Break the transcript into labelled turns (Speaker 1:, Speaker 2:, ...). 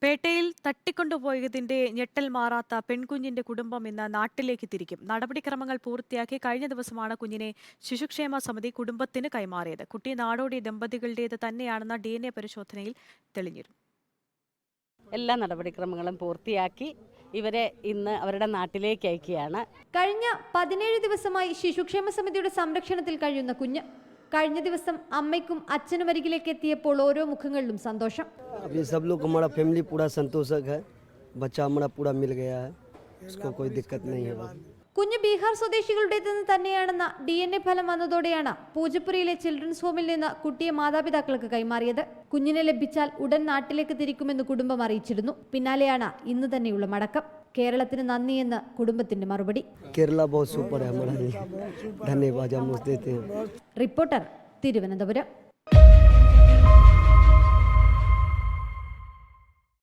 Speaker 1: പേട്ടയിൽ തട്ടിക്കൊണ്ടുപോയതിന്റെ ഞെട്ടൽ മാറാത്ത പെൺകുഞ്ഞിന്റെ കുടുംബം ഇന്ന് നാട്ടിലേക്ക് തിരിക്കും. നടപടിക്രമങ്ങൾ പൂർത്തിയാക്കി കഴിഞ്ഞ ദിവസമാണ് കുഞ്ഞിനെ ശിശുക്ഷേമ സമിതി കുടുംബത്തിന് കൈമാറിയത്. കുട്ടി നാടോടി ദമ്പതികളുടേത് തന്നെയാണെന്ന DNA പരിശോധനയിൽ തെളിഞ്ഞിരുന്നു.
Speaker 2: എല്ലാ നടപടിക്രമങ്ങളും പൂർത്തിയാക്കി ഇവരെ ഇന്ന് അവരുടെ നാട്ടിലേക്ക് അയക്കുകയാണ്.
Speaker 3: കഴിഞ്ഞ 17 ദിവസമായി ശിശുക്ഷേമ സമിതിയുടെ സംരക്ഷണത്തിൽ കഴിയുന്ന കുഞ്ഞ് കഴിഞ്ഞ ദിവസം അമ്മയ്ക്കും അച്ഛനും അരികിലേക്ക് എത്തിയപ്പോൾ ഓരോ മുഖങ്ങളിലും സന്തോഷം.
Speaker 4: अभी सब लोग हमारा फैमिली पूरा संतोषक है, बच्चा हमारा पूरा मिल गया है, उसको कोई दिक्कत नहीं है।
Speaker 3: കുഞ്ഞ് ബീഹാർ സ്വദേശികളുടേതെന്ന് തന്നെയാണെന്ന DNA ഫലം വന്നതോടെയാണ് പൂജപ്പുരയിലെ ചിൽഡ്രൻസ് ഹോമിൽ നിന്ന് കുട്ടിയെ മാതാപിതാക്കൾക്ക് കൈമാറിയത്. കുഞ്ഞിനെ ലഭിച്ചാൽ ഉടൻ നാട്ടിലേക്ക് തിരിക്കുമെന്ന് കുടുംബം അറിയിച്ചിരുന്നു. പിന്നാലെയാണ് ഇന്ന് തന്നെയുള്ള മടക്കം. കേരളത്തിന് നന്ദിയെന്ന് കുടുംബത്തിന്റെ മറുപടി.
Speaker 4: केरला बहुत सुपर है हमारा, धन्यवाद हम देते हैं।
Speaker 3: റിപ്പോർട്ടർ, തിരുവനന്തപുരം.